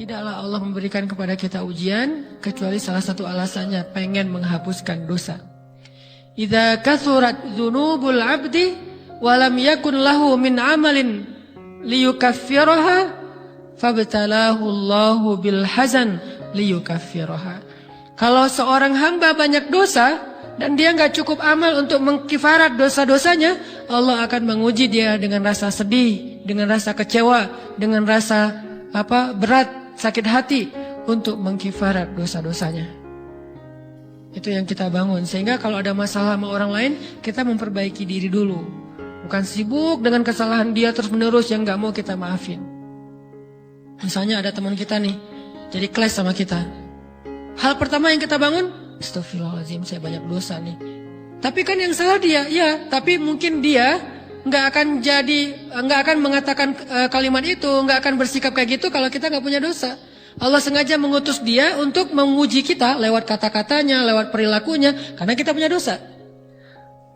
Tidaklah Allah memberikan kepada kita ujian kecuali salah satu alasannya pengen menghapuskan dosa. Idza kathurat dzunubul 'abdi wa lam yakun lahu min 'amalin liyukaffiraha fabtalahu Allahu bil hazan liyukaffiraha. Kalau seorang hamba banyak dosa dan dia enggak cukup amal untuk mengkifarat dosa-dosanya, Allah akan menguji dia dengan rasa sedih, dengan rasa kecewa, dengan rasa berat, sakit hati untuk mengkifarat dosa-dosanya. Itu yang kita bangun. Sehingga kalau ada masalah sama orang lain, kita memperbaiki diri dulu. Bukan sibuk dengan kesalahan dia terus menerus yang gak mau kita maafin. Misalnya ada teman kita nih, jadi clash sama kita. Hal pertama yang kita bangun, astagfirullahaladzim, saya banyak dosa nih. Tapi kan yang salah dia, ya. Tapi mungkin dia nggak akan mengatakan kalimat itu, nggak akan bersikap kayak gitu kalau kita nggak punya dosa. Allah sengaja mengutus dia untuk menguji kita lewat kata-katanya, lewat perilakunya, karena kita punya dosa.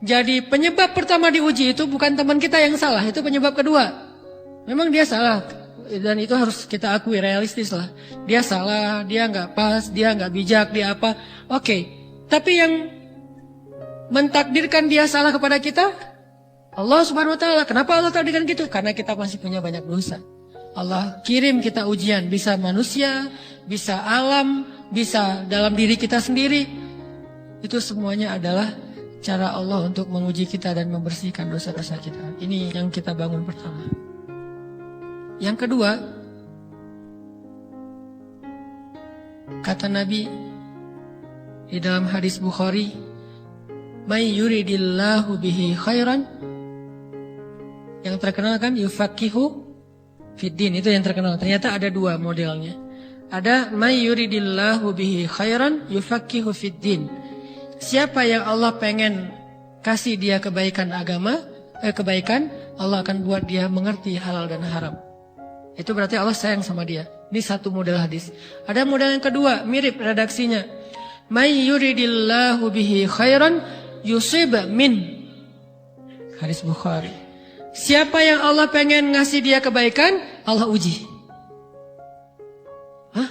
Jadi penyebab pertama diuji itu bukan teman kita yang salah, itu penyebab kedua. Memang dia salah, dan itu harus kita akui, realistis lah. Dia salah, dia nggak pas, dia nggak bijak, dia apa. Oke, tapi yang mentakdirkan dia salah kepada kita Allah Subhanahu wa taala. Kenapa Allah takdirkan gitu? Karena kita masih punya banyak dosa. Allah kirim kita ujian, bisa manusia, bisa alam, bisa dalam diri kita sendiri. Itu semuanya adalah cara Allah untuk menguji kita dan membersihkan dosa-dosa kita. Ini yang kita bangun pertama. Yang kedua, kata Nabi di dalam hadis Bukhari, "May yuridillahu bihi khairan", yang terkenal kan yufaqihu fiddin, itu yang terkenal. Ternyata ada dua modelnya. Ada may yuridillahu bihi khairan yufaqihu fiddin. Siapa yang Allah pengen kasih dia kebaikan agama, kebaikan, Allah akan buat dia mengerti halal dan haram. Itu berarti Allah sayang sama dia. Ini satu model hadis. Ada model yang kedua, mirip redaksinya. May yuridillahu bihi khairan yusib min. Hadis Bukhari. Siapa yang Allah pengen ngasih dia kebaikan, Allah uji. Hah?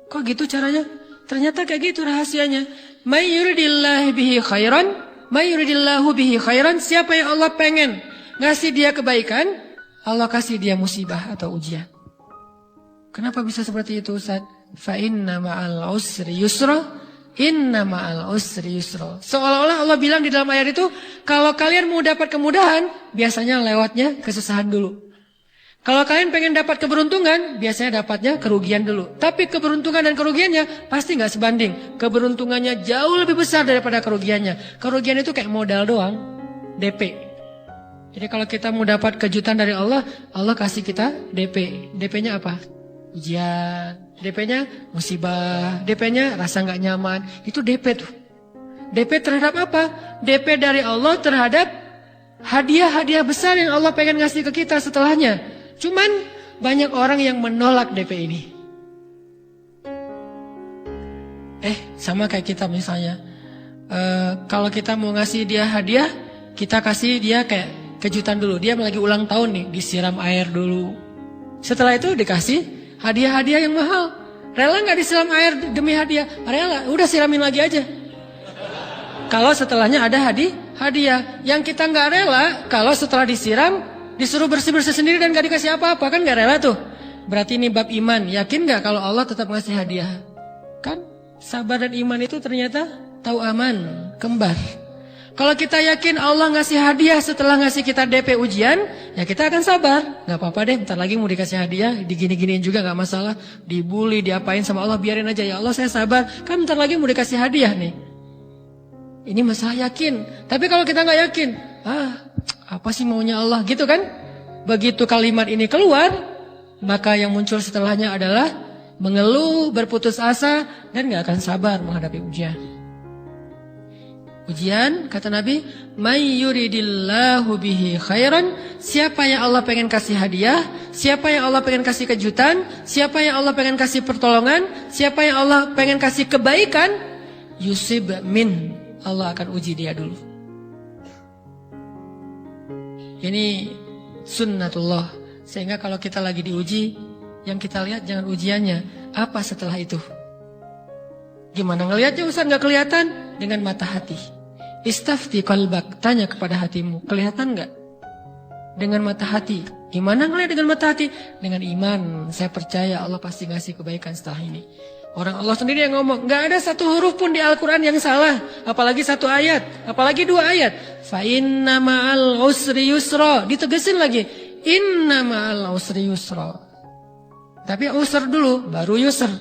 Kok gitu caranya? Ternyata kayak gitu rahasianya. May yuridillahu bihi khairan, may yuridillahu bihi khairan. Siapa yang Allah pengen ngasih dia kebaikan, Allah kasih dia musibah atau ujian. Kenapa bisa seperti itu, Ustaz? Fa inna ma'al usri yusra. Inna ma'al usri yusra. Seolah-olah Allah bilang di dalam ayat itu, kalau kalian mau dapat kemudahan, biasanya lewatnya kesusahan dulu. Kalau kalian pengen dapat keberuntungan, biasanya dapatnya kerugian dulu. Tapi keberuntungan dan kerugiannya pasti nggak sebanding. Keberuntungannya jauh lebih besar daripada kerugiannya. Kerugian itu kayak modal doang, DP. Jadi kalau kita mau dapat kejutan dari Allah, Allah kasih kita DP. DP-nya apa? Ujian. DP-nya musibah. DP-nya rasa nggak nyaman. Itu DP tuh. DP terhadap apa? DP dari Allah terhadap hadiah-hadiah besar yang Allah pengen ngasih ke kita setelahnya. Cuman banyak orang yang menolak DP ini. Sama kayak kita misalnya. Kalau kita mau ngasih dia hadiah, kita kasih dia kayak kejutan dulu. Dia lagi ulang tahun nih, disiram air dulu. Setelah itu dikasih hadiah-hadiah yang mahal. Rela gak disiram air demi hadiah? Rela, udah siramin lagi aja. Kalau setelahnya ada hadiah. Yang kita gak rela, kalau setelah disiram, disuruh bersih-bersih sendiri dan gak dikasih apa-apa, kan gak rela tuh. Berarti ini bab iman. Yakin gak kalau Allah tetap ngasih hadiah? Kan sabar dan iman itu ternyata tahu aman, kembar. Kalau kita yakin Allah ngasih hadiah setelah ngasih kita DP ujian, ya kita akan sabar. Gak apa-apa deh, bentar lagi mau dikasih hadiah, digini-giniin juga gak masalah. Dibully, diapain sama Allah, biarin aja. Ya Allah saya sabar, kan bentar lagi mau dikasih hadiah nih. Ini masalah yakin. Tapi kalau kita gak yakin, apa sih maunya Allah, gitu kan? Begitu kalimat ini keluar, maka yang muncul setelahnya adalah mengeluh, berputus asa, dan gak akan sabar menghadapi ujian. Ujian, kata Nabi, may yuridillahu bihi khairan. Siapa yang Allah pengen kasih hadiah, siapa yang Allah pengen kasih kejutan, siapa yang Allah pengen kasih pertolongan, siapa yang Allah pengen kasih kebaikan, yusib min. Allah akan uji dia dulu. Ini sunnatullah. Sehingga kalau kita lagi diuji, yang kita lihat jangan ujiannya, Apa setelah itu? Gimana ngelihatnya Ustaz? Nggak kelihatan? Dengan mata hati. Istafti qalbak, tanya kepada hatimu, kelihatan nggak? Dengan mata hati. Gimana ngelihat dengan mata hati? Dengan iman. Saya percaya Allah pasti ngasih kebaikan setelah ini. Orang Allah sendiri yang ngomong, nggak ada satu huruf pun di Al-Quran yang salah, apalagi satu ayat, apalagi 2 ayat. Fa inna ma'al usri yusra, ditegesin lagi, inna ma'al usri yusra. Tapi usr dulu, baru yusr.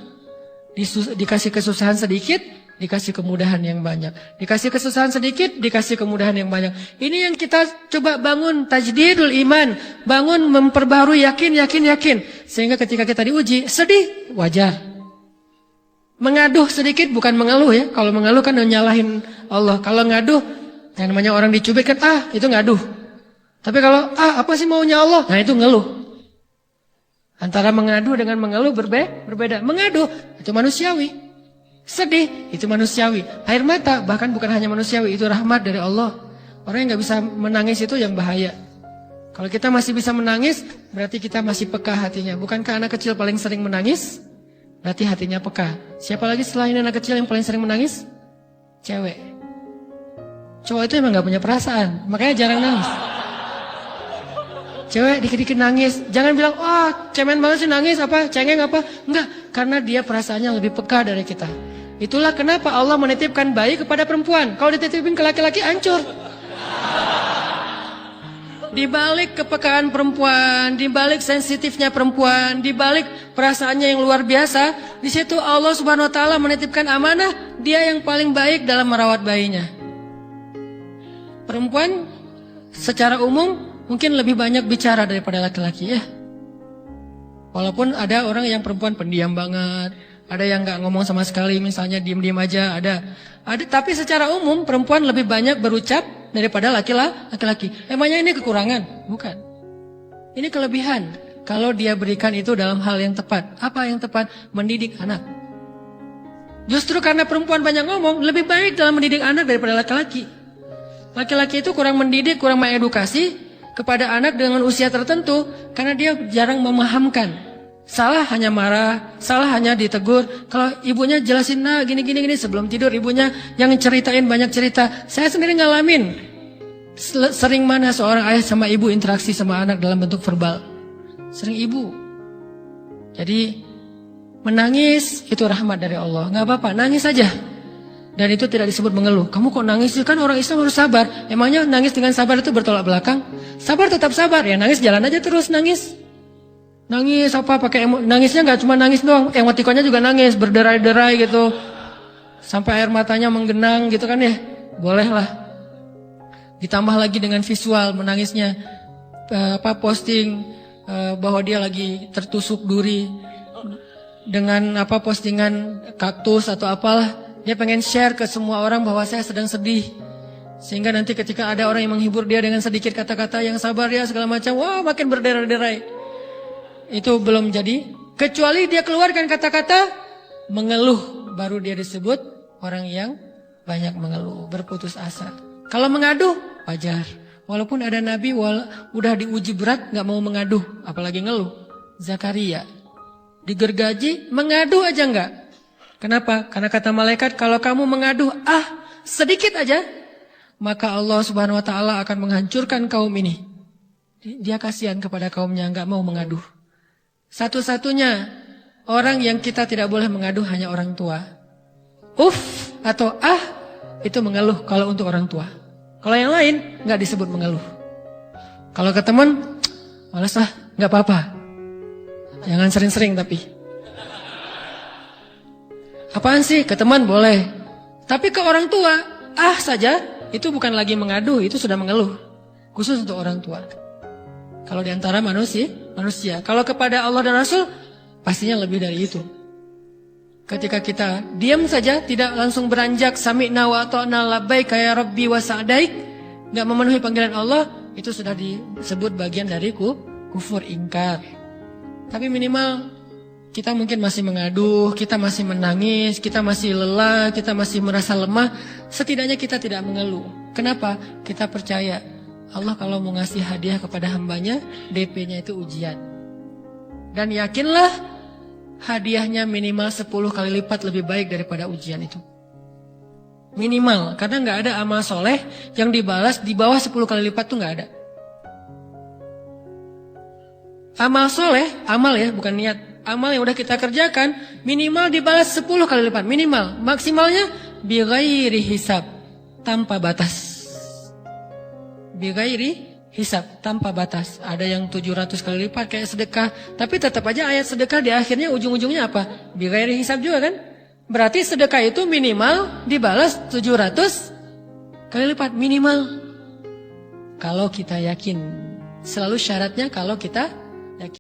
Dikasih kesusahan sedikit, dikasih kemudahan yang banyak. Dikasih kesusahan sedikit, dikasih kemudahan yang banyak. Ini yang kita coba bangun tajdidul iman, bangun memperbarui yakin. Sehingga ketika kita diuji, sedih, wajar. Mengaduh sedikit, bukan mengeluh ya. Kalau mengeluh kan nyalahin Allah. Kalau ngaduh, yang namanya orang dicubit kan, itu ngaduh. Tapi kalau, apa sih maunya Allah? Nah itu ngeluh. Antara mengadu dengan mengeluh berbeda. Mengadu, itu manusiawi. Sedih, itu manusiawi. Air mata, bahkan bukan hanya manusiawi, itu rahmat dari Allah. Orang yang gak bisa menangis itu yang bahaya. Kalau kita masih bisa menangis, berarti kita masih peka hatinya. Bukankah anak kecil paling sering menangis? Berarti hatinya peka. Siapa lagi selain anak kecil yang paling sering menangis? Cewek. Cowok itu emang gak punya perasaan, makanya jarang nangis. Cewek dikit-dikit nangis, jangan bilang, cemen banget sih nangis, cengeng apa. Enggak, karena dia perasaannya lebih peka dari kita. Itulah kenapa Allah menitipkan bayi kepada perempuan. Kalau dititipin ke laki-laki, hancur. Di balik kepekaan perempuan, di balik sensitifnya perempuan, di balik perasaannya yang luar biasa, di situ Allah Subhanahu wa taala menitipkan amanah, dia yang paling baik dalam merawat bayinya. Perempuan secara umum mungkin lebih banyak bicara daripada laki-laki ya. Walaupun ada orang yang perempuan pendiam banget, ada yang nggak ngomong sama sekali, misalnya diem-diem aja, ada. Tapi secara umum perempuan lebih banyak berucap daripada laki-laki. Emangnya ini kekurangan? Bukan. Ini kelebihan. Kalau dia berikan itu dalam hal yang tepat. Apa yang tepat? Mendidik anak. Justru karena perempuan banyak ngomong, lebih baik dalam mendidik anak daripada laki-laki. Laki-laki itu kurang mendidik, kurang mengedukasi kepada anak dengan usia tertentu karena dia jarang memahamkan. Salah hanya marah, salah hanya ditegur. Kalau ibunya jelasin, gini sebelum tidur ibunya yang ceritain banyak cerita. Saya sendiri ngalamin sering mana seorang ayah sama ibu interaksi sama anak dalam bentuk verbal. Sering ibu. Jadi menangis itu rahmat dari Allah. Gak apa-apa, nangis saja. Dan itu tidak disebut mengeluh. Kamu kok nangis? Kan orang Islam harus sabar. Emangnya nangis dengan sabar itu bertolak belakang? Sabar tetap sabar. Ya nangis jalan aja terus nangis. Nangis pakai nangisnya nggak cuma nangis doang. Emotikonnya juga nangis, berderai-derai gitu. Sampai air matanya menggenang gitu kan ya. Bolehlah. Ditambah lagi dengan visual menangisnya. Posting bahwa dia lagi tertusuk duri. Dengan postingan kaktus atau apalah. Dia pengen share ke semua orang bahwa saya sedang sedih. Sehingga nanti ketika ada orang yang menghibur dia dengan sedikit kata-kata yang sabar ya segala macam, makin berderai-derai. Itu belum jadi. Kecuali dia keluarkan kata-kata mengeluh, baru dia disebut orang yang banyak mengeluh, berputus asa. Kalau mengaduh, wajar. Walaupun ada nabi udah diuji berat gak mau mengaduh, apalagi ngeluh. Zakaria digergaji, mengadu aja enggak. Kenapa? Karena kata malaikat, kalau kamu mengaduh sedikit aja, maka Allah Subhanahu wa taala akan menghancurkan kaum ini. Dia kasihan kepada kaumnya, enggak mau mengaduh. Satu-satunya orang yang kita tidak boleh mengaduh hanya orang tua. Atau itu mengeluh kalau untuk orang tua. Kalau yang lain enggak disebut mengeluh. Kalau ke teman, malas enggak apa-apa. Jangan sering-sering tapi. Apaan sih? Ke teman boleh. Tapi ke orang tua, saja, itu bukan lagi mengadu, itu sudah mengeluh. Khusus untuk orang tua. Kalau di antara manusia. Kalau kepada Allah dan Rasul, pastinya lebih dari itu. Ketika kita diam saja, tidak langsung beranjak, sami'na wa ata'na labbaik ya Rabbi wa sa'daik, gak memenuhi panggilan Allah, itu sudah disebut bagian dari kufur ingkar. Tapi minimal kita mungkin masih mengaduh, kita masih menangis, kita masih lelah, kita masih merasa lemah. Setidaknya kita tidak mengeluh. Kenapa? Kita percaya Allah kalau mau ngasih hadiah kepada hambanya, DP-nya itu ujian. Dan yakinlah hadiahnya minimal 10 kali lipat lebih baik daripada ujian itu. Minimal, karena nggak ada amal soleh yang dibalas di bawah 10 kali lipat tuh nggak ada. Amal soleh, amal ya bukan niat. Amal yang udah kita kerjakan minimal dibalas 10 kali lipat. Minimal, maksimalnya bighairi hisab, tanpa batas. Bighairi hisab, tanpa batas. Ada yang 700 kali lipat kayak sedekah. Tapi tetap aja ayat sedekah di akhirnya ujung-ujungnya apa? Bighairi hisab juga kan? Berarti sedekah itu minimal dibalas 700 kali lipat. Minimal. Kalau kita yakin. Selalu syaratnya kalau kita yakin.